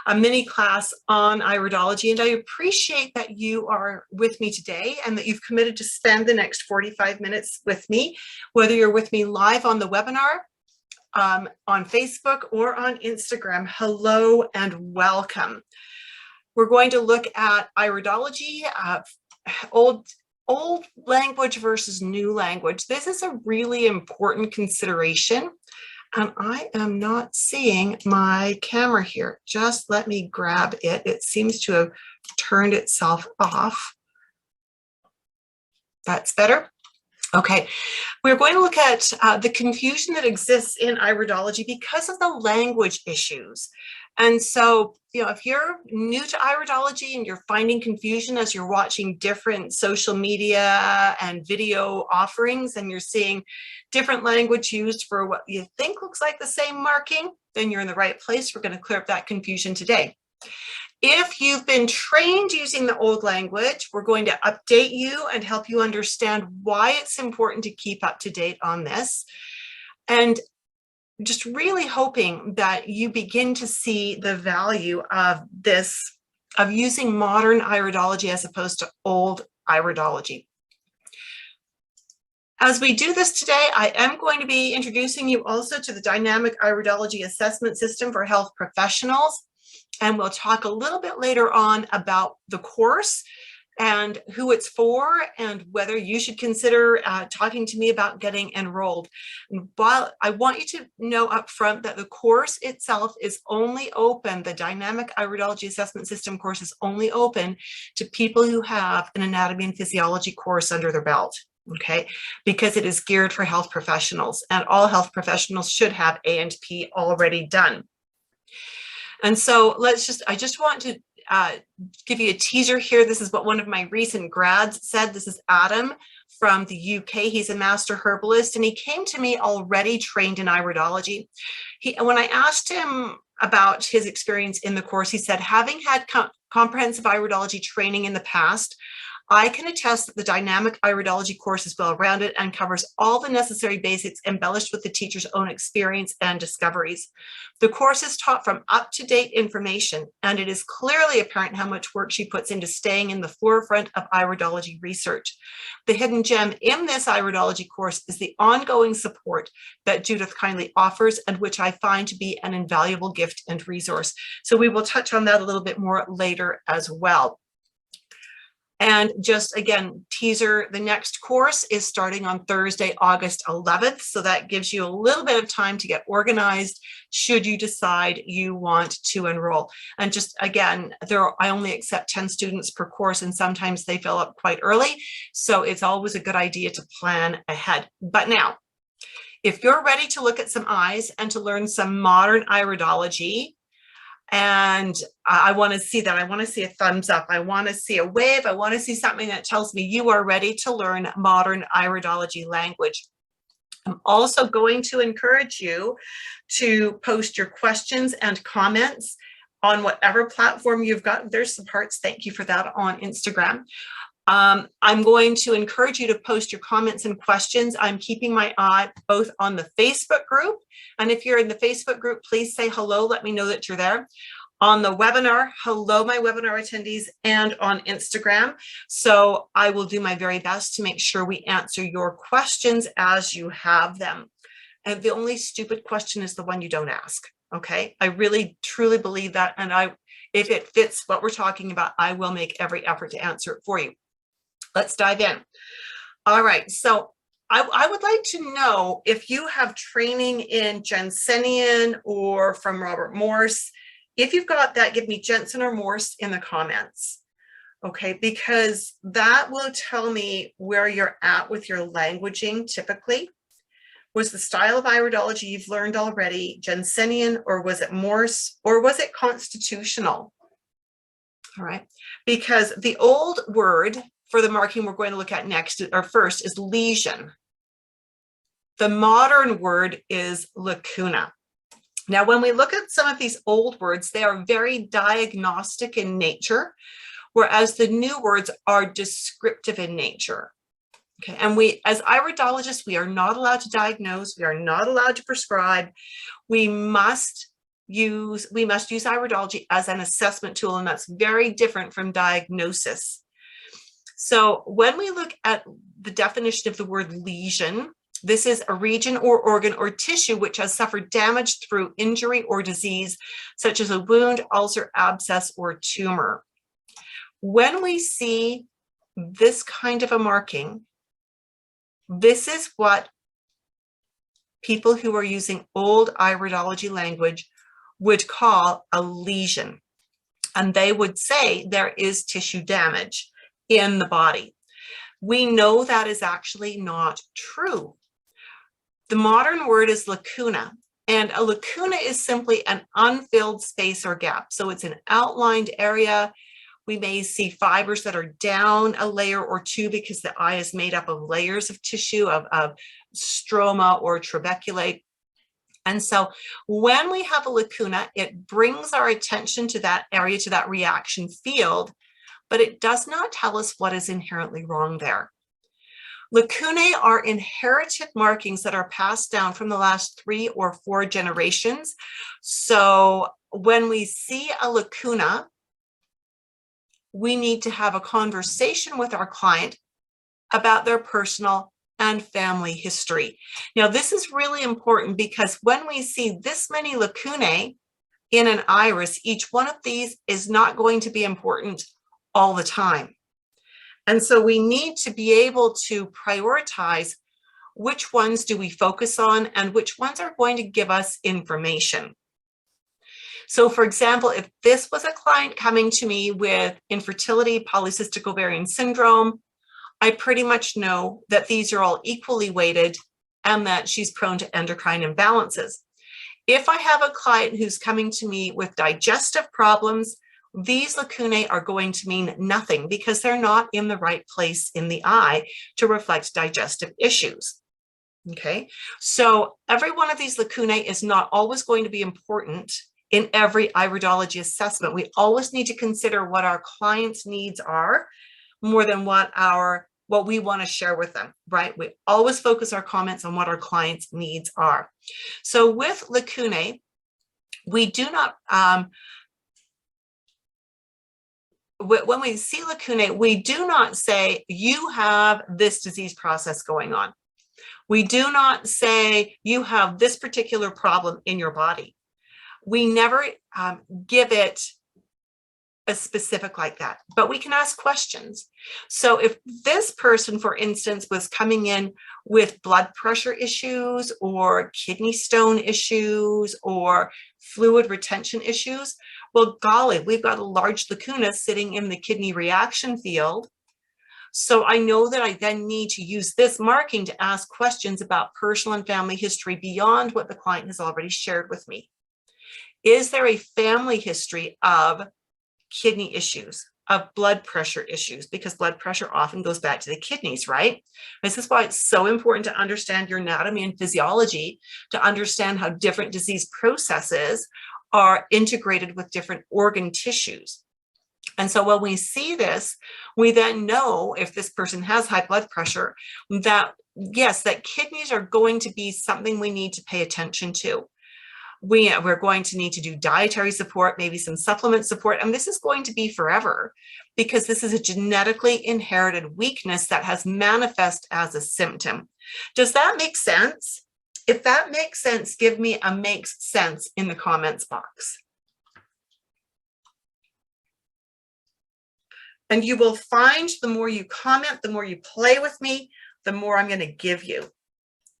a mini class on iridology, and I appreciate that you are with me today and that you've committed to spend the next 45 minutes with me, whether you're with me live on the webinar, on Facebook or on Instagram. Hello and welcome. We're going to look at iridology, old language versus new language. This is a really important consideration. And I am not seeing my camera here. Just let me grab it. It seems to have turned itself off. That's better. Okay, we're going to look at the confusion that exists in iridology because of the language issues. And so, if you're new to iridology and you're finding confusion as you're watching different social media and video offerings and you're seeing different language used for what you think looks like the same marking, then you're in the right place. We're going to clear up that confusion today. If you've been trained using the old language, we're going to update you and help you understand why it's important to keep up to date on this. And just really hoping that you begin to see the value of this, of using modern iridology as opposed to old iridology. As we do this today, I am going to be introducing you also to the dynamic iridology assessment system for health professionals. And we'll talk a little bit later on about the course and who it's for and whether you should consider talking to me about getting enrolled. And while I want you to know up front that the course itself is only open, the dynamic iridology assessment system course is only open to people who have an anatomy and physiology course under their belt. Okay, because it is geared for health professionals, and all health professionals should have A&P already done. And so I just want to give you a teaser here. This is what one of my recent grads said. This is Adam from the UK. He's a master herbalist, and he came to me already trained in iridology. When I asked him about his experience in the course, he said, having had comprehensive iridology training in the past, I can attest that the dynamic iridology course is well-rounded and covers all the necessary basics embellished with the teacher's own experience and discoveries. The course is taught from up-to-date information, and it is clearly apparent how much work she puts into staying in the forefront of iridology research. The hidden gem in this iridology course is the ongoing support that Judith kindly offers, and which I find to be an invaluable gift and resource. So we will touch on that a little bit more later as well. And just again, teaser, the next course is starting on Thursday, August 11th. So that gives you a little bit of time to get organized should you decide you want to enroll. And just again, I only accept 10 students per course, and sometimes they fill up quite early. So it's always a good idea to plan ahead. But now, if you're ready to look at some eyes and to learn some modern iridology, and I want to see that. I want to see a thumbs up. I want to see a wave. I want to see something that tells me you are ready to learn modern iridology language. I'm also going to encourage you to post your questions and comments on whatever platform you've got. There's some hearts. Thank you for that on Instagram. I'm going to encourage you to post your comments and questions. I'm keeping my eye both on the Facebook group, and if you're in the Facebook group, please say hello. Let me know that you're there. On the webinar, hello, my webinar attendees, and on Instagram. So I will do my very best to make sure we answer your questions as you have them. And the only stupid question is the one you don't ask. Okay, I really, truly believe that. And if it fits what we're talking about, I will make every effort to answer it for you. Let's dive in. All right, so I would like to know if you have training in Jensenian or from Robert Morse. If you've got that, give me Jensen or Morse in the comments, okay? Because that will tell me where you're at with your languaging typically. Was the style of iridology you've learned already Jensenian, or was it Morse, or was it constitutional? All right, because the old word for the marking we're going to look at next, or first, is lesion. The modern word is lacuna. Now, when we look at some of these old words, they are very diagnostic in nature, whereas the new words are descriptive in nature. Okay, and we, as iridologists, we are not allowed to diagnose, we are not allowed to prescribe. We must must use iridology as an assessment tool, and that's very different from diagnosis. So when we look at the definition of the word lesion, this is a region or organ or tissue which has suffered damage through injury or disease, such as a wound, ulcer, abscess, or tumor. When we see this kind of a marking, this is what people who are using old iridology language would call a lesion. And they would say there is tissue damage in the body. We know that is actually not true. The modern word is lacuna, and a lacuna is simply an unfilled space or gap. So it's an outlined area. We may see fibers that are down a layer or two because the eye is made up of layers of tissue, of stroma or trabeculae. And so when we have a lacuna, it brings our attention to that area, to that reaction field, but it does not tell us what is inherently wrong there. Lacunae are inherited markings that are passed down from the last 3 or 4 generations. So when we see a lacuna, we need to have a conversation with our client about their personal and family history. Now, this is really important because when we see this many lacunae in an iris, each one of these is not going to be important all the time. And so we need to be able to prioritize which ones do we focus on and which ones are going to give us information. So for example, if this was a client coming to me with infertility, polycystic ovarian syndrome, I pretty much know that these are all equally weighted and that she's prone to endocrine imbalances. If I have a client who's coming to me with digestive problems, these lacunae are going to mean nothing because they're not in the right place in the eye to reflect digestive issues. Okay, so every one of these lacunae is not always going to be important in every iridology assessment. We always need to consider what our clients' needs are more than what we want to share with them, right? We always focus our comments on what our clients' needs are. So with lacunae, we do not, when we see lacunae, we do not say, you have this disease process going on. We do not say, you have this particular problem in your body. We never give it a specific like that, but we can ask questions. So if this person, for instance, was coming in with blood pressure issues or kidney stone issues or fluid retention issues, well, golly, we've got a large lacuna sitting in the kidney reaction field. So I know that I then need to use this marking to ask questions about personal and family history beyond what the client has already shared with me. Is there a family history of kidney issues, of blood pressure issues? Because blood pressure often goes back to the kidneys, right? This is why it's so important to understand your anatomy and physiology, to understand how different disease processes are integrated with different organ tissues. And so when we see this, we then know if this person has high blood pressure, that yes, that kidneys are going to be something we need to pay attention to. We're going to need to do dietary support, maybe some supplement support, and this is going to be forever because this is a genetically inherited weakness that has manifest as a symptom. Does that make sense? If that makes sense, give me a makes sense in the comments box. And you will find the more you comment, the more you play with me, the more I'm going to give you.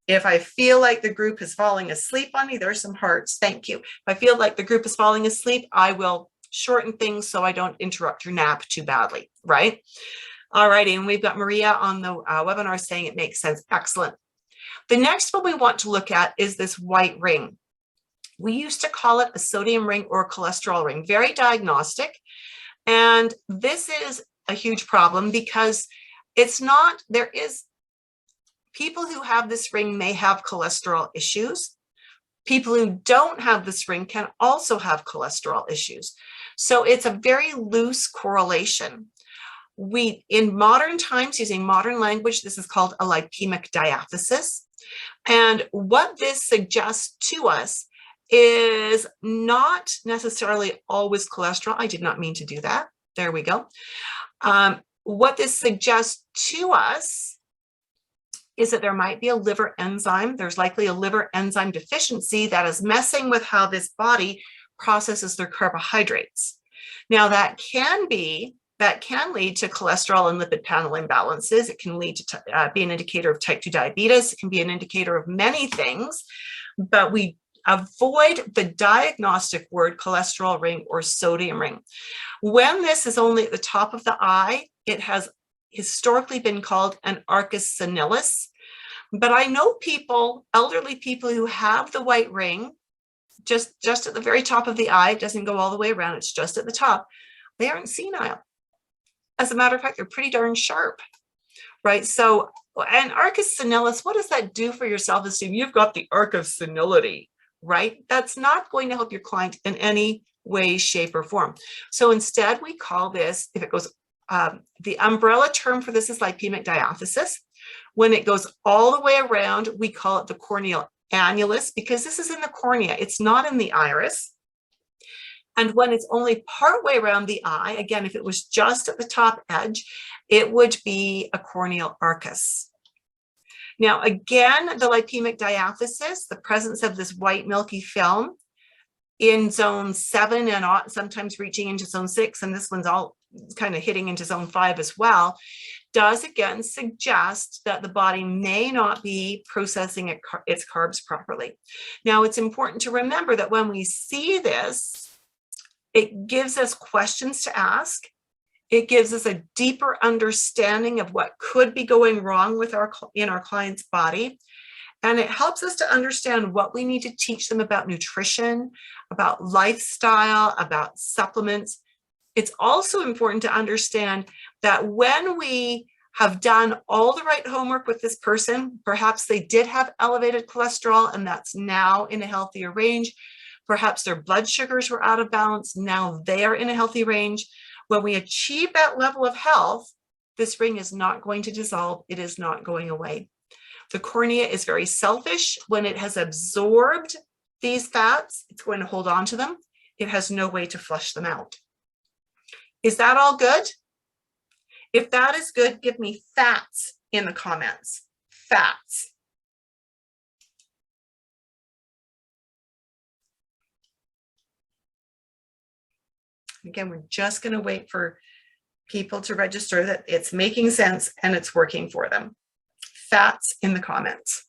If I feel like the group is falling asleep on me, there's some hearts, thank you. If I feel like the group is falling asleep, I will shorten things so I don't interrupt your nap too badly, right? All righty, and we've got Maria on the webinar saying it makes sense. Excellent. The next one we want to look at is this white ring. We used to call it a sodium ring or a cholesterol ring, very diagnostic. And this is a huge problem because it's not, there is, people who have this ring may have cholesterol issues. People who don't have this ring can also have cholesterol issues. So it's a very loose correlation. We, in modern times, using modern language, this is called a lipemic diathesis. And what this suggests to us is not necessarily always cholesterol. I did not mean to do that. There we go. What this suggests to us is that there might be a liver enzyme. There's likely a liver enzyme deficiency that is messing with how this body processes their carbohydrates. Now, that can lead to cholesterol and lipid panel imbalances. It can lead to be an indicator of type 2 diabetes. It can be an indicator of many things, but we avoid the diagnostic word cholesterol ring or sodium ring. When this is only at the top of the eye, it has historically been called an arcus senilis. But I know people, elderly people who have the white ring just at the very top of the eye. It doesn't go all the way around. It's just at the top. They aren't senile. As a matter of fact, they're pretty darn sharp, right? So, and arcus senilis, what does that do for your self-esteem? You've got the arc of senility, right? That's not going to help your client in any way, shape, or form. So instead, we call this, if it goes, the umbrella term for this is lipemic diathesis. When it goes all the way around, we call it the corneal annulus, because this is in the cornea. It's not in the iris. And when it's only partway around the eye, again, if it was just at the top edge, it would be a corneal arcus. Now, again, the lipemic diathesis, the presence of this white milky film in zone 7 and sometimes reaching into zone 6, and this one's all kind of hitting into zone 5 as well, does again suggest that the body may not be processing its carbs properly. Now, it's important to remember that when we see this, it gives us questions to ask. It gives us a deeper understanding of what could be going wrong with in our client's body. And it helps us to understand what we need to teach them about nutrition, about lifestyle, about supplements. It's also important to understand that when we have done all the right homework with this person, perhaps they did have elevated cholesterol and that's now in a healthier range. Perhaps their blood sugars were out of balance. Now they are in a healthy range. When we achieve that level of health, this ring is not going to dissolve. It is not going away. The cornea is very selfish. When it has absorbed these fats, it's going to hold on to them. It has no way to flush them out. Is that all good? If that is good, give me fats in the comments. Fats. Again, we're just going to wait for people to register that it's making sense and it's working for them. Fats in the comments.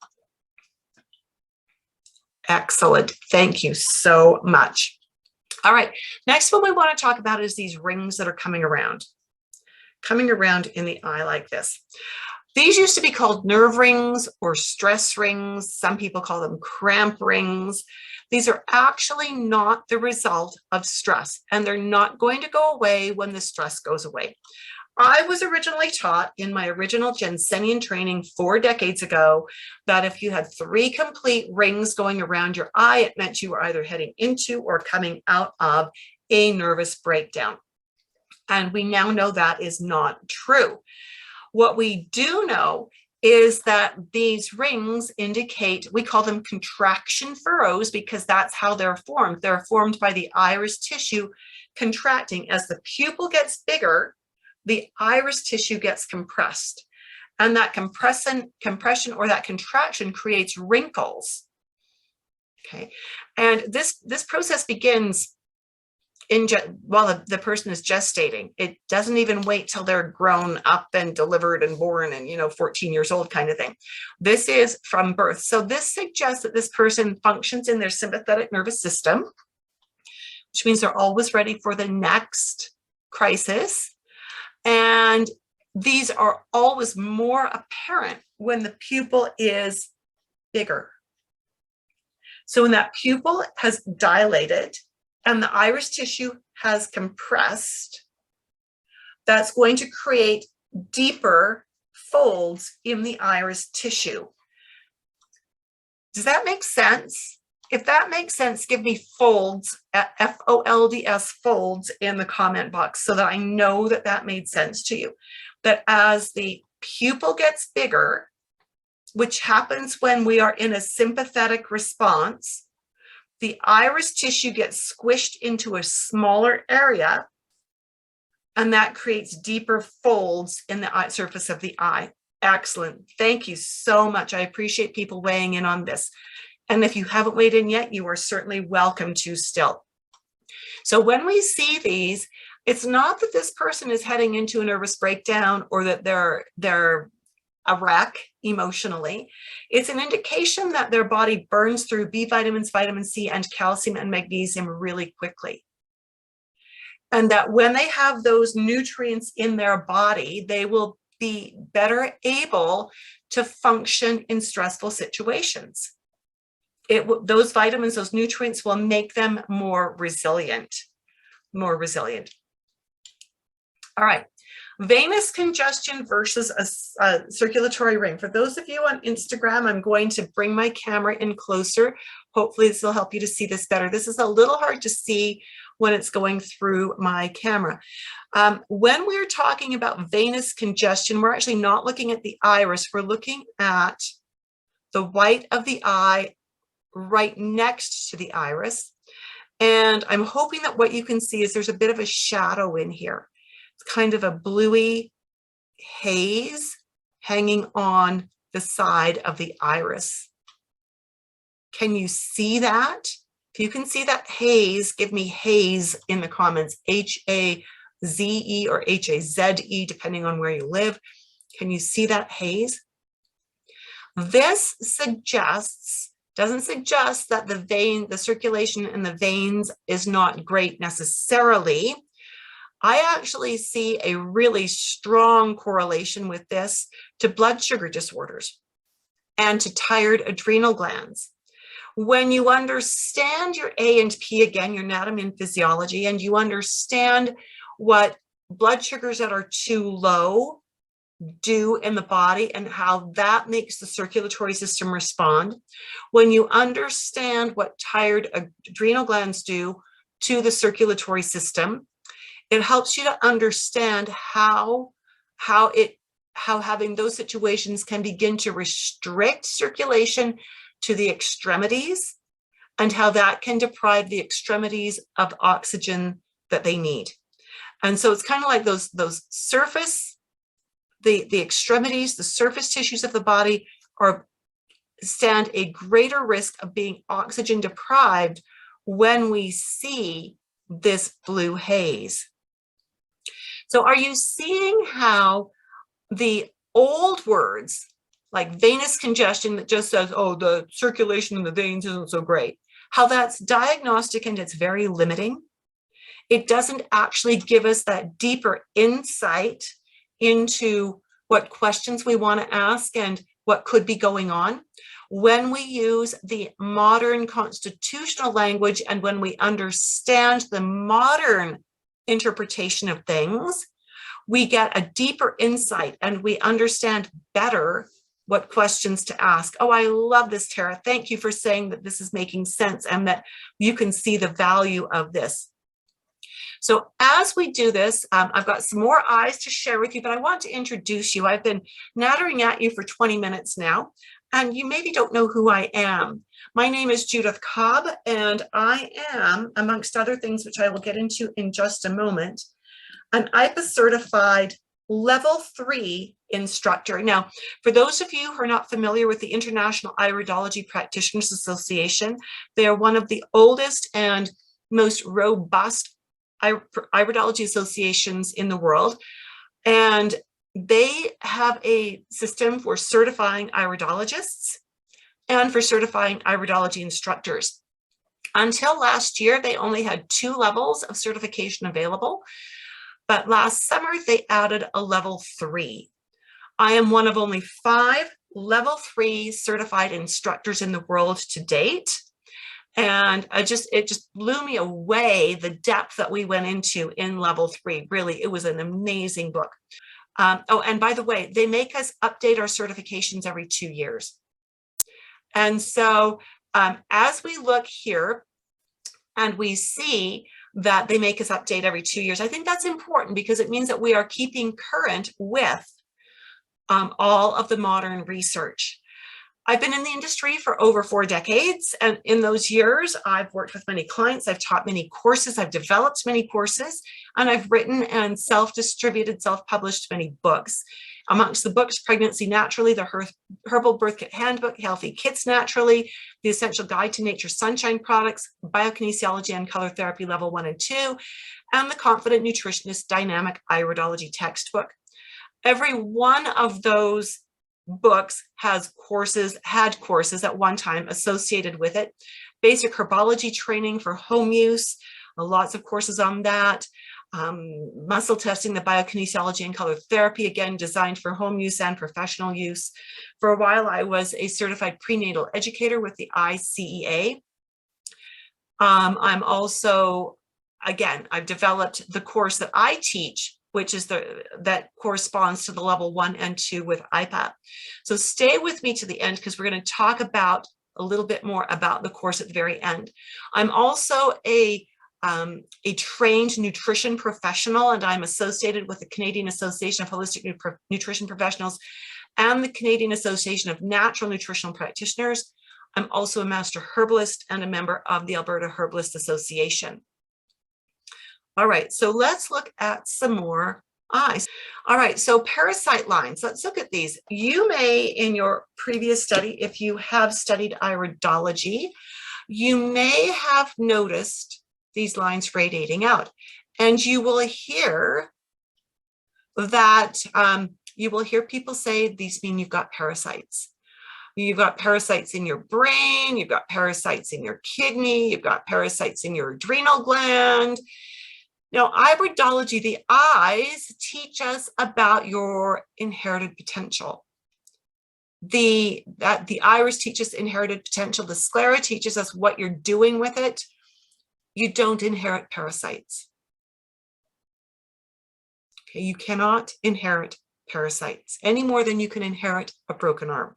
Excellent. Thank you so much. All right. Next one we want to talk about is these rings that are coming around in the eye like this. These used to be called nerve rings or stress rings. Some people call them cramp rings. These are actually not the result of stress, and they're not going to go away when the stress goes away. I was originally taught in my original Jensenian training 4 decades ago that if you had 3 complete rings going around your eye, it meant you were either heading into or coming out of a nervous breakdown. And we now know that is not true. What we do know is that these rings indicate, we call them contraction furrows because that's how they're formed. They're formed by the iris tissue contracting. As the pupil gets bigger, the iris tissue gets compressed. And that compression or that contraction creates wrinkles. Okay. And this process begins while the person is gestating. It doesn't even wait till they're grown up and delivered and born and 14 years old kind of thing. This is from birth. So this suggests that this person functions in their sympathetic nervous system, which means they're always ready for the next crisis. And these are always more apparent when the pupil is bigger. So when that pupil has dilated and the iris tissue has compressed, that's going to create deeper folds in the iris tissue. Does that make sense? If that makes sense, give me folds, F-O-L-D-S, folds in the comment box so that I know that that made sense to you. That as the pupil gets bigger, which happens when we are in a sympathetic response, the iris tissue gets squished into a smaller area, and that creates deeper folds in the surface of the eye. Excellent. Thank you so much. I appreciate people weighing in on this. And if you haven't weighed in yet, you are certainly welcome to still. So when we see these, it's not that this person is heading into a nervous breakdown or that they're a wreck emotionally. It's an indication that their body burns through B vitamins, vitamin C, and calcium and magnesium really quickly. And that when they have those nutrients in their body, they will be better able to function in stressful situations. Those vitamins, those nutrients will make them more resilient. All right. Venous congestion versus a circulatory ring. For those of you on Instagram, I'm going to bring my camera in closer. Hopefully this will help you to see this better. This is a little hard to see when it's going through my camera. When we're talking about venous congestion, we're actually not looking at the iris. We're looking at the white of the eye right next to the iris. And I'm hoping that what you can see is there's a bit of a shadow in here. It's kind of a bluey haze hanging on the side of the iris. Can you see that? If you can see that haze, give me haze in the comments, H-A-Z-E or H-A-Z-E, depending on where you live. Can you see that haze? This doesn't suggest that the circulation in the veins is not great necessarily. I actually see a really strong correlation with this to blood sugar disorders and to tired adrenal glands. When you understand your A and P, again, your anatomy and physiology, and you understand what blood sugars that are too low do in the body and how that makes the circulatory system respond, when you understand what tired adrenal glands do to the circulatory system, it helps you to understand how having those situations can begin to restrict circulation to the extremities and how that can deprive the extremities of oxygen that they need. And so it's kind of like those surface, the extremities, the surface tissues of the body stand a greater risk of being oxygen deprived when we see this blue haze. So are you seeing how the old words like venous congestion that just says, oh, the circulation in the veins isn't so great, how that's diagnostic and it's very limiting? It doesn't actually give us that deeper insight into what questions we want to ask and what could be going on. When we use the modern constitutional language and when we understand the modern interpretation of things, we get a deeper insight and we understand better what questions to ask. Oh, I love this, Tara. Thank you for saying that this is making sense and that you can see the value of this. So as we do this, I've got some more eyes to share with you, but I want to introduce you. I've been nattering at you for 20 minutes now, and you maybe don't know who I am. My name is Judith Cobb, and I am, amongst other things, which I will get into in just a moment, an IPA certified level 3 instructor. Now, for those of you who are not familiar with the International Iridology Practitioners Association, they are one of the oldest and most robust iridology associations in the world. And they have a system for certifying iridologists and for certifying iridology instructors. Until last year, they only had 2 levels of certification available. But last summer, they added a level 3. I am one of only 5 level 3 certified instructors in the world to date. And it just blew me away, the depth that we went into in level 3. Really, it was an amazing book. Oh, and by the way, they make us update our certifications every 2 years. And so as we look here and we see that they make us update every 2 years, I think that's important because it means that we are keeping current with all of the modern research. I've been in the industry for over 4 decades, and in those years, I've worked with many clients, I've taught many courses, I've developed many courses, and I've written and self-distributed, self-published many books. Amongst the books, Pregnancy Naturally, the Herbal Birth Kit Handbook, Healthy Kits Naturally, The Essential Guide to Nature's Sunshine Products, Biokinesiology and Color Therapy Level 1 and 2, and the Confident Nutritionist Dynamic Iridology Textbook. Every one of those books had courses at one time associated with it. Basic herbology training for home use, lots of courses on that. Muscle testing, the biokinesiology and color therapy, again, designed for home use and professional use. For a while, I was a certified prenatal educator with the ICEA. I'm also, again, I've developed the course that I teach, which is that corresponds to the level 1 and 2 with IPAP. So stay with me to the end, because we're going to talk about a little bit more about the course at the very end. I'm also a trained nutrition professional, and I'm associated with the Canadian Association of Holistic Nutrition Professionals and the Canadian Association of Natural Nutritional Practitioners. I'm also a master herbalist and a member of the Alberta Herbalist Association. All right, so let's look at some more eyes. All right, so parasite lines, let's look at these. You may, in your previous study, if you have studied iridology, you may have noticed these lines radiating out, and you will hear that, you will hear people say these mean you've got parasites. You've got parasites in your brain, you've got parasites in your kidney, you've got parasites in your adrenal gland. Now, iridology, the eyes, teach us about your inherited potential. The iris teaches inherited potential. The sclera teaches us what you're doing with it. You don't inherit parasites. Okay, you cannot inherit parasites any more than you can inherit a broken arm.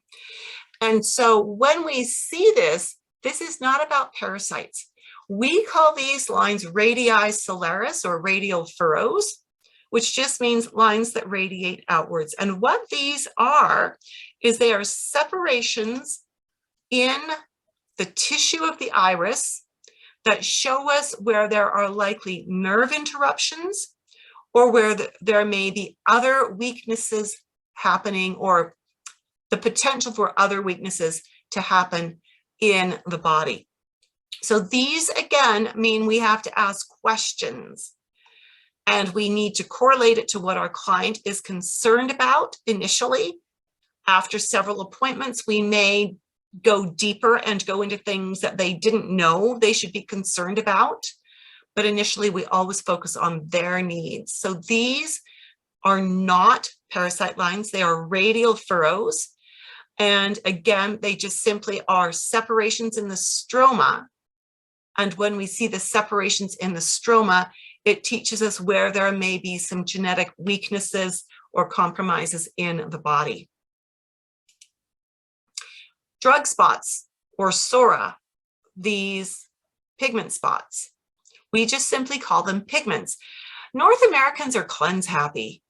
And so when we see this, this is not about parasites. We call these lines radii solaris or radial furrows, which just means lines that radiate outwards. And what these are is they are separations in the tissue of the iris that show us where there are likely nerve interruptions or where there may be other weaknesses happening, or the potential for other weaknesses to happen in the body. So these, again, mean we have to ask questions, and we need to correlate it to what our client is concerned about initially. After several appointments, we may go deeper and go into things that they didn't know they should be concerned about. But initially, we always focus on their needs. So these are not parasite lines. They are radial furrows. And again, they just simply are separations in the stroma. And when we see the separations in the stroma, it teaches us where there may be some genetic weaknesses or compromises in the body. Drug spots, or psora, these pigment spots, we just simply call them pigments. North Americans are cleanse happy.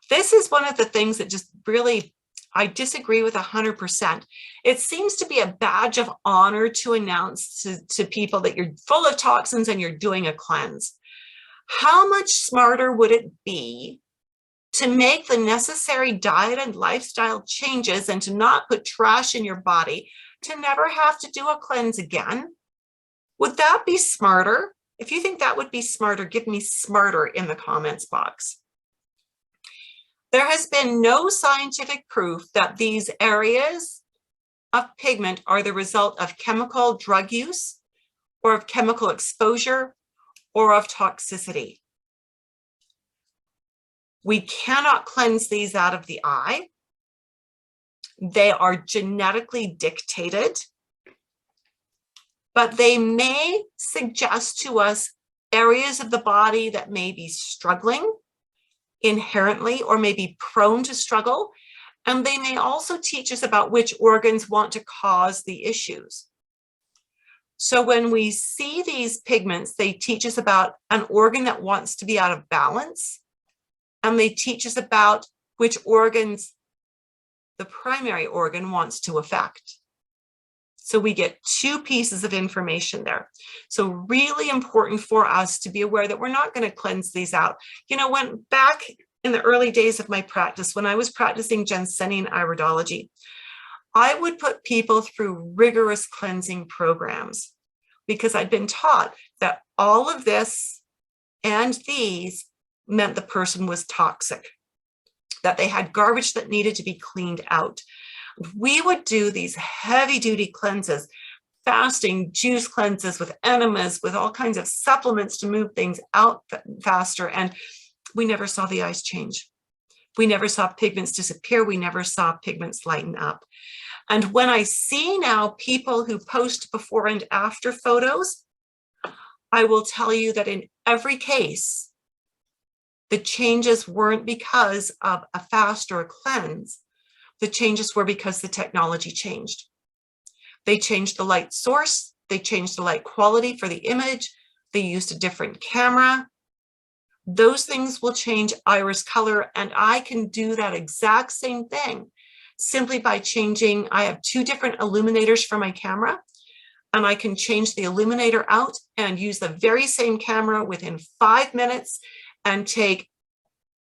This is one of the things that just really, I disagree with 100%. It seems to be a badge of honor to announce to people that you're full of toxins and you're doing a cleanse. How much smarter would it be to make the necessary diet and lifestyle changes and to not put trash in your body, to never have to do a cleanse again? Would that be smarter? If you think that would be smarter, give me smarter in the comments box. There has been no scientific proof that these areas of pigment are the result of chemical drug use or of chemical exposure or of toxicity. We cannot cleanse these out of the eye. They are genetically dictated, but they may suggest to us areas of the body that may be struggling inherently or may be prone to struggle. And they may also teach us about which organs want to cause the issues. So when we see these pigments, they teach us about an organ that wants to be out of balance. And they teach us about which organs the primary organ wants to affect. So we get two pieces of information there. So really important for us to be aware that we're not going to cleanse these out. You know, when back in the early days of my practice, when I was practicing Jensenian iridology, I would put people through rigorous cleansing programs because I'd been taught that all of this and these meant the person was toxic, that they had garbage that needed to be cleaned out. We would do these heavy duty cleanses, fasting, juice cleanses with enemas, with all kinds of supplements to move things out faster. And we never saw the eyes change. We never saw pigments disappear. We never saw pigments lighten up. And when I see now people who post before and after photos, I will tell you that in every case, the changes weren't because of a fast or a cleanse. The changes were because the technology changed. They changed the light source. They changed the light quality for the image. They used a different camera. Those things will change iris color, and I can do that exact same thing simply by changing. I have two different illuminators for my camera, and I can change the illuminator out and use the very same camera within 5 minutes and take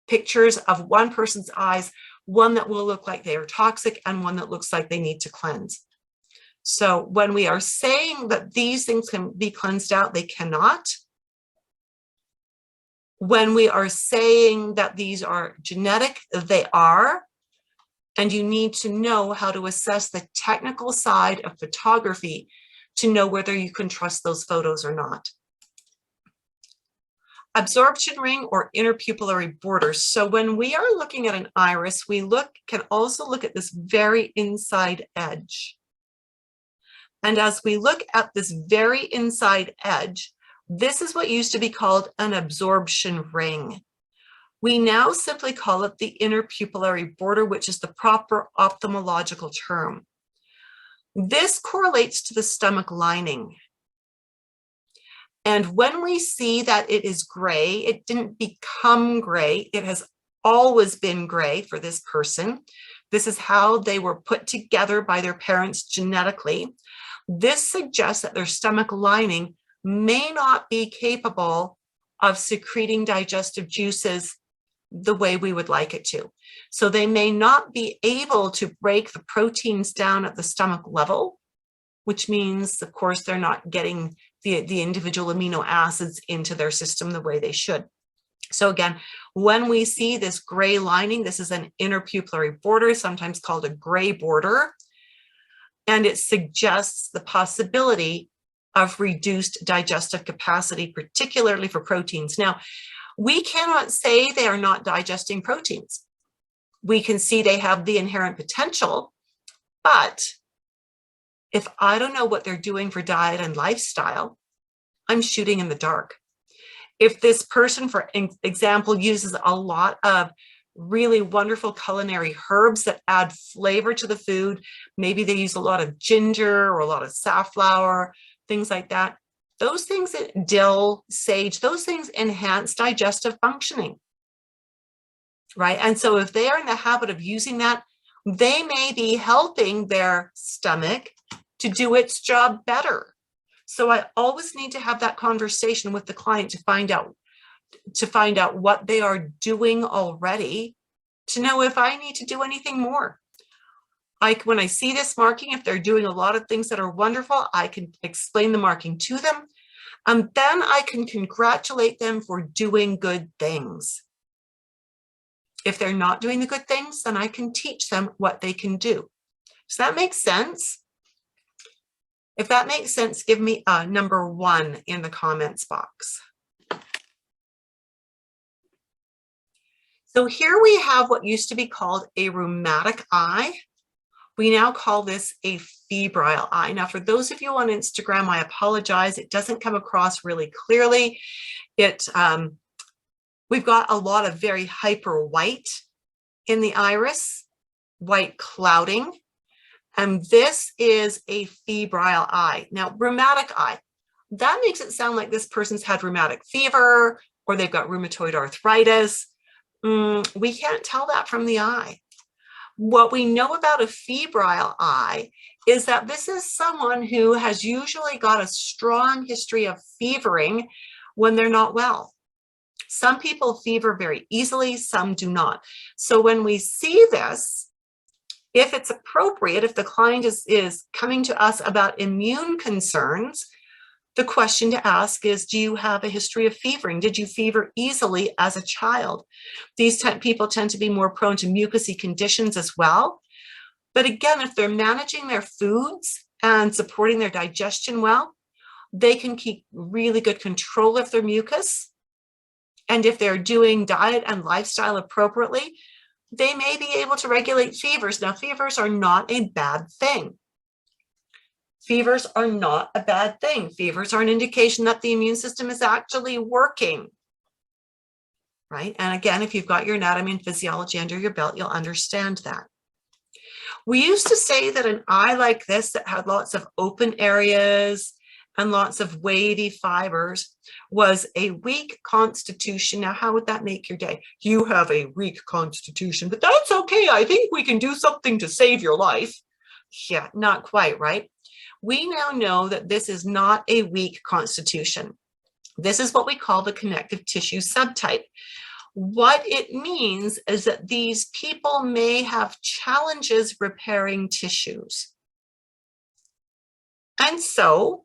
pictures of one person's eyes, one that will look like they are toxic and one that looks like they need to cleanse. So when we are saying that these things can be cleansed out, they cannot. When we are saying that these are genetic, they are. And you need to know how to assess the technical side of photography to know whether you can trust those photos or not. Absorption ring or interpupillary border. So when we are looking at an iris, we can also look at this very inside edge. And as we look at this very inside edge, this is what used to be called an absorption ring. We now simply call it the interpupillary border, which is the proper ophthalmological term. This correlates to the stomach lining. And when we see that it is gray, it didn't become gray. It has always been gray for this person. This is how they were put together by their parents genetically. This suggests that their stomach lining may not be capable of secreting digestive juices the way we would like it to. So they may not be able to break the proteins down at the stomach level, which means, of course, they're not getting the individual amino acids into their system the way they should. So again, when we see this gray lining, this is an interpupillary border, sometimes called a gray border, and it suggests the possibility of reduced digestive capacity, particularly for proteins. Now, we cannot say they are not digesting proteins. We can see they have the inherent potential, but if I don't know what they're doing for diet and lifestyle, I'm shooting in the dark. If this person, for example, uses a lot of really wonderful culinary herbs that add flavor to the food, maybe they use a lot of ginger or a lot of safflower, things like that. Those things, dill, sage, those things enhance digestive functioning, right? And so if they are in the habit of using that, they may be helping their stomach to do its job better. So I always need to have that conversation with the client to find out what they are doing already, to know if I need to do anything more. When I see this marking, if they're doing a lot of things that are wonderful, I can explain the marking to them. And then I can congratulate them for doing good things. If they're not doing the good things, then I can teach them what they can do. Does that make sense? If that makes sense, give me a number 1 in the comments box. So here we have what used to be called a rheumatic eye. We now call this a febrile eye. Now, for those of you on Instagram, I apologize. It doesn't come across really clearly. We've got a lot of very hyper white in the iris, white clouding, and this is a febrile eye. Now, rheumatic eye, that makes it sound like this person's had rheumatic fever or they've got rheumatoid arthritis. We can't tell that from the eye. What we know about a febrile eye is that this is someone who has usually got a strong history of fevering when they're not well. Some people fever very easily, some do not. So when we see this, if it's appropriate, if the client is coming to us about immune concerns, the question to ask is, do you have a history of fevering? Did you fever easily as a child? These people tend to be more prone to mucousy conditions as well. But again, if they're managing their foods and supporting their digestion well, they can keep really good control of their mucus. And if they're doing diet and lifestyle appropriately, they may be able to regulate fevers. Now, fevers are not a bad thing. Fevers are not a bad thing. Fevers are an indication that the immune system is actually working, right? And again, if you've got your anatomy and physiology under your belt, you'll understand that. We used to say that an eye like this that had lots of open areas and lots of wavy fibers was a weak constitution. Now, how would that make your day? You have a weak constitution, but that's okay. I think we can do something to save your life. Yeah, not quite, right? We now know that this is not a weak constitution. This is what we call the connective tissue subtype. What it means is that these people may have challenges repairing tissues. And so,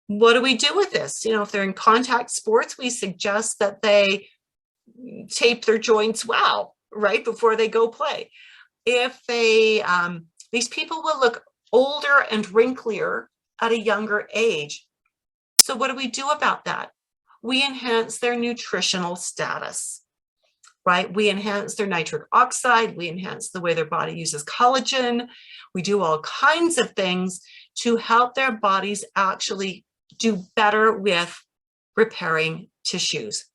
what do we do with this? If they're in contact sports, we suggest that they tape their joints well, right, before they go play. If they, these people will look older and wrinklier at a younger age. So what do we do about that? We enhance their nutritional status, right? We enhance their nitric oxide. We enhance the way their body uses collagen. We do all kinds of things to help their bodies actually do better with repairing tissues.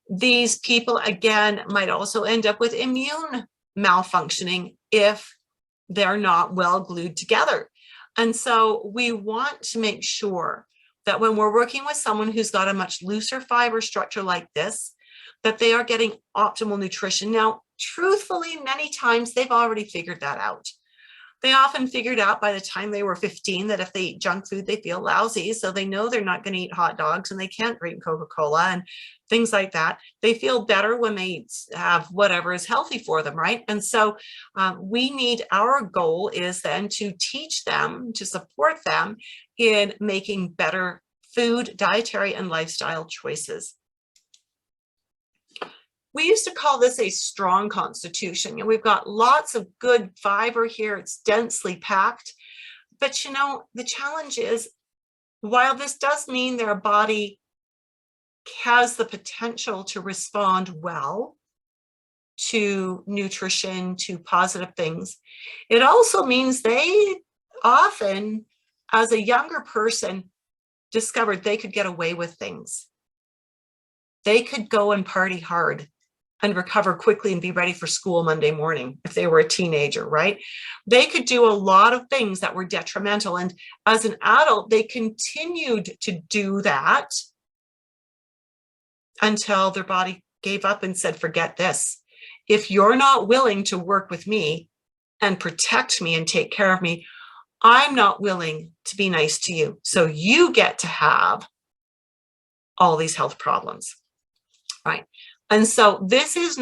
These people, again, might also end up with immune malfunctioning if they're not well glued together. And so we want to make sure that when we're working with someone who's got a much looser fiber structure like this, that they are getting optimal nutrition. Now, truthfully, many times they've already figured that out. They often figured out by the time they were 15 that if they eat junk food, they feel lousy. So they know they're not going to eat hot dogs and they can't drink Coca-Cola and things like that. They feel better when they have whatever is healthy for them, right? And so our goal is then to teach them, to support them in making better food, dietary, and lifestyle choices. We used to call this a strong constitution. We've got lots of good fiber here. It's densely packed. But the challenge is, while this does mean their body has the potential to respond well to nutrition, to positive things, it also means they often, as a younger person, discovered they could get away with things. They could go and party hard and recover quickly and be ready for school Monday morning if they were a teenager, right? They could do a lot of things that were detrimental. And as an adult, they continued to do that until their body gave up and said, forget this. If you're not willing to work with me and protect me and take care of me, I'm not willing to be nice to you. So you get to have all these health problems, right? And so this is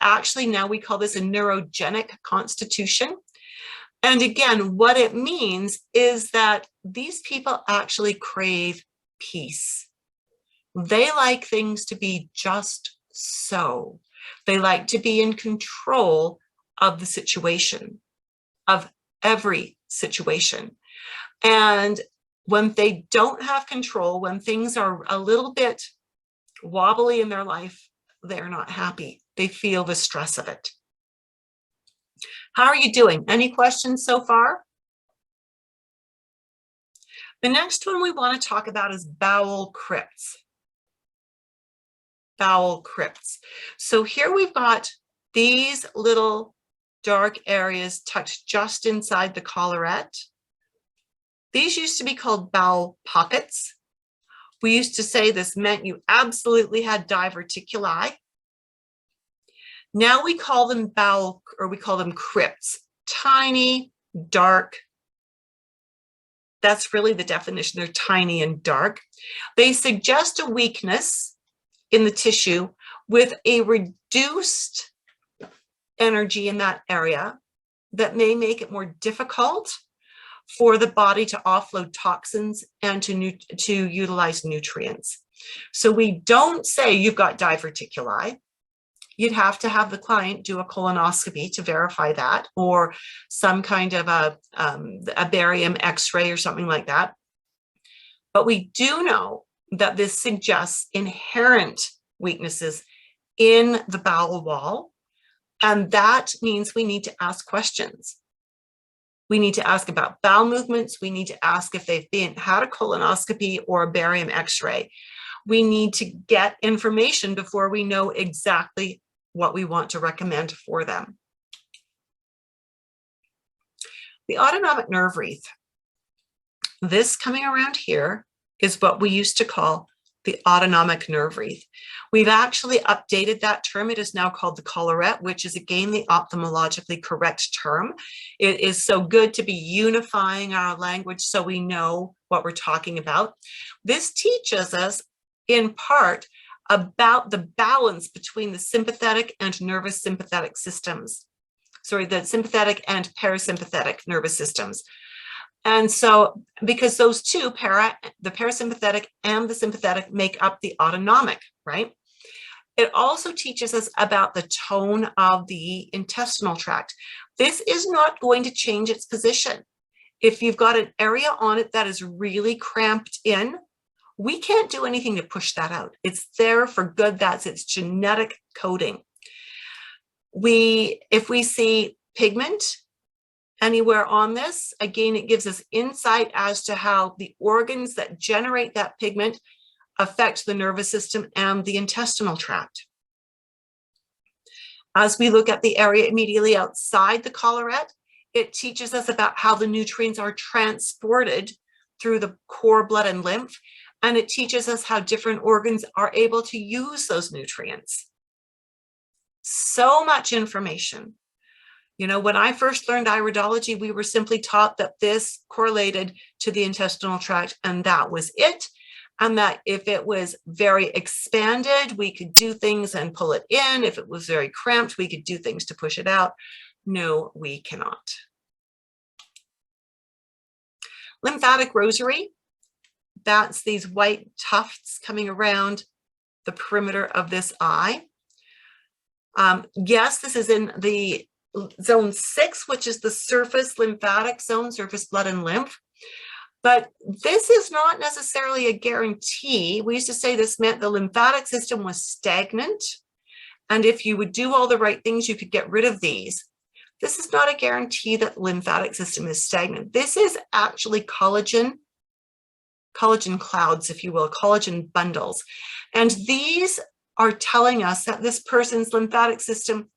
actually, now we call this a neurogenic constitution. And again, what it means is that these people actually crave peace. They like things to be just so. They like to be in control of the situation, of every situation. And when they don't have control, when things are a little bit wobbly in their life, they're not happy. They feel the stress of it. How are you doing? Any questions so far? The next one we want to talk about is bowel crypts. Bowel crypts. So here we've got these little dark areas tucked just inside the collarette. These used to be called bowel pockets. We used to say this meant you absolutely had diverticuli. Now we call them bowel, or we call them crypts. Tiny, dark. That's really the definition. They're tiny and dark. They suggest a weakness in the tissue with a reduced energy in that area that may make it more difficult for the body to offload toxins and to utilize nutrients. So we don't say you've got diverticuli. You'd have to have the client do a colonoscopy to verify that, or some kind of a barium x-ray or something like that. But we do know that this suggests inherent weaknesses in the bowel wall. And that means we need to ask questions. We need to ask about bowel movements. We need to ask if they've had a colonoscopy or a barium x-ray. We need to get information before we know exactly what we want to recommend for them. The autonomic nerve wreath. This coming around here is what we used to call the autonomic nerve wreath. We've actually updated that term. It is now called the collarette, which is again the ophthalmologically correct term. It is so good to be unifying our language so we know what we're talking about. This teaches us in part about the balance between the sympathetic and nervous sympathetic systems. Sorry, the sympathetic and parasympathetic nervous systems. And so, because those two, the parasympathetic and the sympathetic, make up the autonomic, right? It also teaches us about the tone of the intestinal tract. This is not going to change its position. If you've got an area on it that is really cramped in, we can't do anything to push that out. It's there for good. That's its genetic coding. If we see pigment anywhere on this, again, it gives us insight as to how the organs that generate that pigment affect the nervous system and the intestinal tract. As we look at the area immediately outside the collarette, it teaches us about how the nutrients are transported through the core blood and lymph, and it teaches us how different organs are able to use those nutrients. So much information. You know, when I first learned iridology, we were simply taught that this correlated to the intestinal tract, and that was it. And that if it was very expanded, we could do things and pull it in. If it was very cramped, we could do things to push it out. No, we cannot. Lymphatic rosary. That's these white tufts coming around the perimeter of this eye. Yes, this is in the zone 6, which is the surface lymphatic zone, surface blood and lymph. But this is not necessarily a guarantee. We used to say this meant the lymphatic system was stagnant. And if you would do all the right things, you could get rid of these. This is not a guarantee that the lymphatic system is stagnant. This is actually collagen clouds, if you will, collagen bundles. And these are telling us that this person's lymphatic system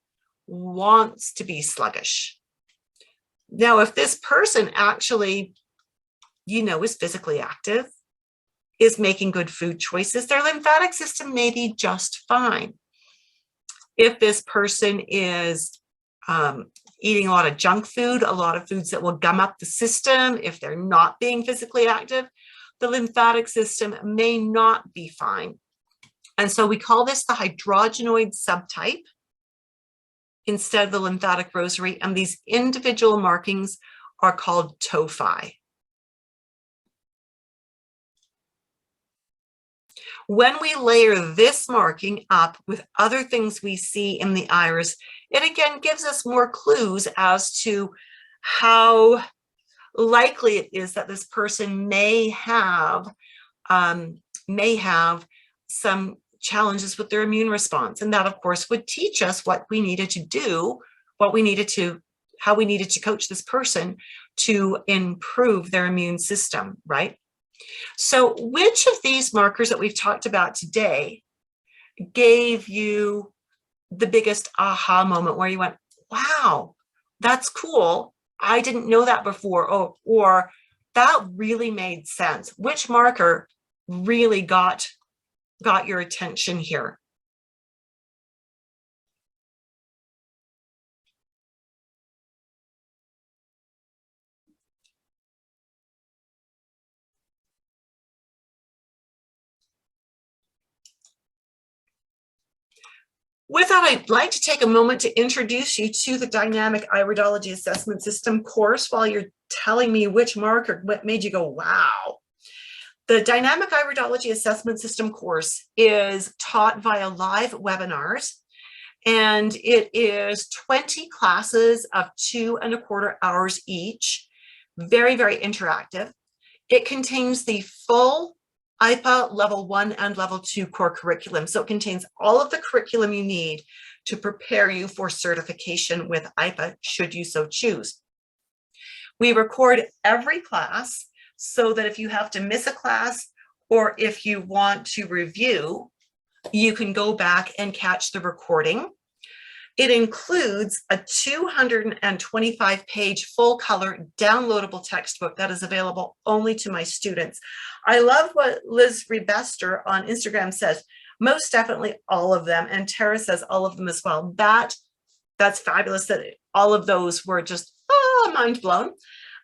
wants to be sluggish. Now, if this person actually, you know, is physically active, is making good food choices, their lymphatic system may be just fine. If this person is eating a lot of junk food, a lot of foods that will gum up the system, if they're not being physically active, the lymphatic system may not be fine. And so we call this the hydrogenoid subtype instead of the lymphatic rosary, and these individual markings are called tophi. When we layer this marking up with other things we see in the iris, it again gives us more clues as to how likely it is that this person may have some challenges with their immune response. And that, of course, would teach us what we needed to do, how we needed to coach this person to improve their immune system, right? So which of these markers that we've talked about today gave you the biggest aha moment where you went, wow, that's cool. I didn't know that before, or that really made sense. Which marker really got your attention here? With that, I'd like to take a moment to introduce you to the Dynamic Iridology Assessment System course while you're telling me which marker, what made you go, wow. The Dynamic Iridology Assessment System course is taught via live webinars, and it is 20 classes of 2¼ hours each. Very, very interactive. It contains the full IPA Level 1 and Level 2 core curriculum. So it contains all of the curriculum you need to prepare you for certification with IPA, should you so choose. We record every class so that if you have to miss a class or if you want to review, you can go back and catch the recording. It includes a 225-page full-color downloadable textbook that is available only to my students. I love what Liz Rebester on Instagram says, most definitely all of them, and Tara says all of them as well. That's fabulous that all of those were just mind blown.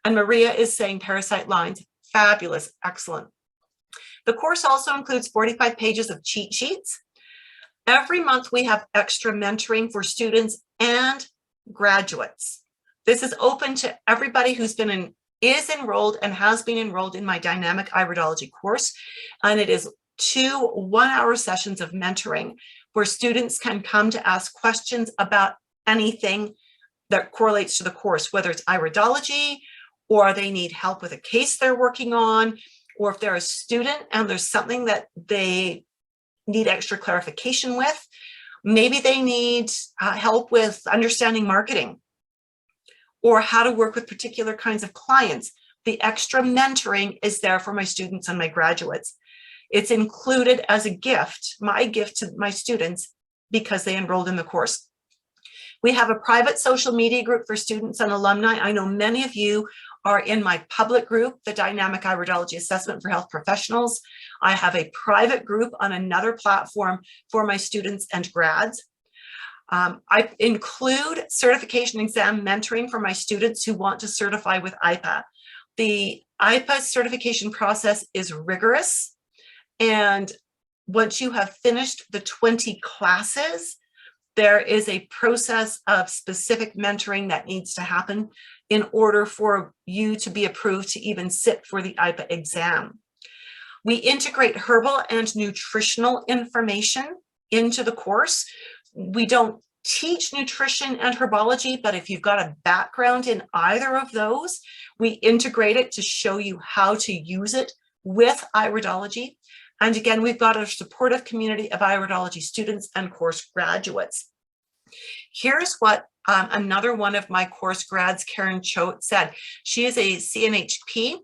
And Maria is saying parasite lines, fabulous, excellent. The course also includes 45 pages of cheat sheets. Every month we have extra mentoring for students and graduates. This is open to everybody who's is enrolled and has been enrolled in my Dynamic Iridology course. And it is 2 one-hour sessions of mentoring where students can come to ask questions about anything that correlates to the course, whether it's iridology or they need help with a case they're working on, or if they're a student and there's something that they need extra clarification with. Maybe they need help with understanding marketing or how to work with particular kinds of clients. The extra mentoring is there for my students and my graduates. It's included as a gift, my gift to my students, because they enrolled in the course. We have a private social media group for students and alumni. I know many of you are in my public group, the Dynamic Iridology Assessment for Health Professionals. I have a private group on another platform for my students and grads. I include certification exam mentoring for my students who want to certify with IPA. The IPA certification process is rigorous, and once you have finished the 20 classes, there is a process of specific mentoring that needs to happen in order for you to be approved to even sit for the IPA exam. We integrate herbal and nutritional information into the course. We don't teach nutrition and herbology, but if you've got a background in either of those, we integrate it to show you how to use it with iridology. And again, we've got a supportive community of iridology students and course graduates. Here's what another one of my course grads, Karen Choate, said. She is a CNHP,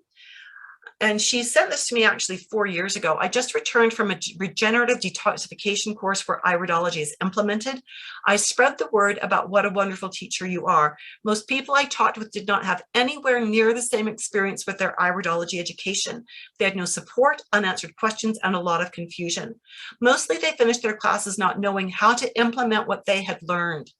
and she sent this to me actually 4 years ago. I just returned from a regenerative detoxification course where iridology is implemented. I spread the word about what a wonderful teacher you are. Most people I talked with did not have anywhere near the same experience with their iridology education. They had no support, unanswered questions, and a lot of confusion. Mostly they finished their classes not knowing how to implement what they had learned.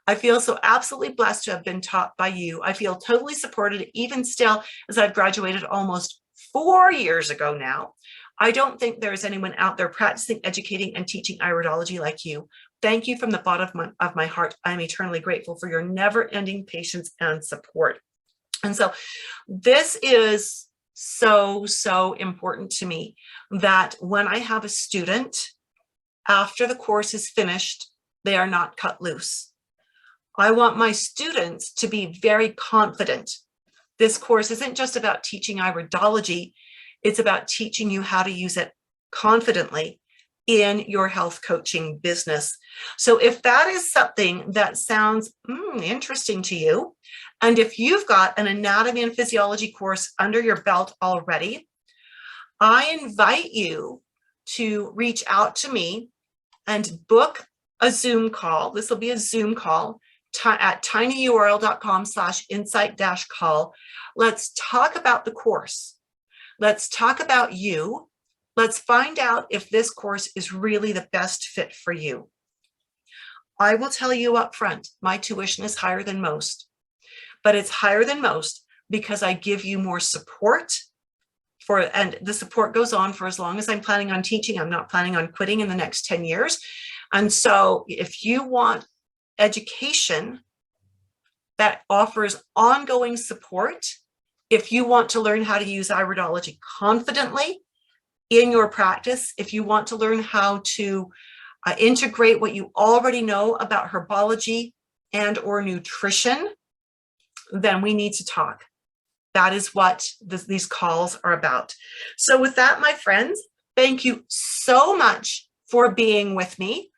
I feel so absolutely blessed to have been taught by you. I feel totally supported, even still, as I've graduated almost 4 years ago now. I don't think there is anyone out there practicing, educating, and teaching iridology like you. Thank you from the bottom of my heart. I'm eternally grateful for your never-ending patience and support. And so this is so, so important to me that when I have a student, after the course is finished, they are not cut loose. I want my students to be very confident. This course isn't just about teaching iridology, it's about teaching you how to use it confidently in your health coaching business. So if that is something that sounds interesting to you, and if you've got an anatomy and physiology course under your belt already, I invite you to reach out to me and book a Zoom call. This will be a Zoom call at tinyurl.com/insight-call. Let's talk about the course. Let's talk about you. Let's find out if this course is really the best fit for you. I will tell you up front, my tuition is higher than most, but it's higher than most because I give you more support and the support goes on for as long as I'm planning on teaching. I'm not planning on quitting in the next 10 years. And so if you want education that offers ongoing support, if you want to learn how to use iridology confidently in your practice, if you want to learn how to integrate what you already know about herbology and or nutrition, then we need to talk. That is what these calls are about. So with that, my friends, thank you so much for being with me.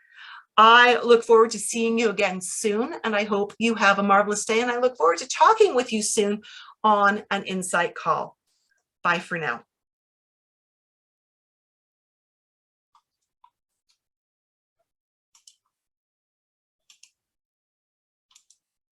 I look forward to seeing you again soon, and I hope you have a marvelous day, and I look forward to talking with you soon on an Insight call. Bye for now.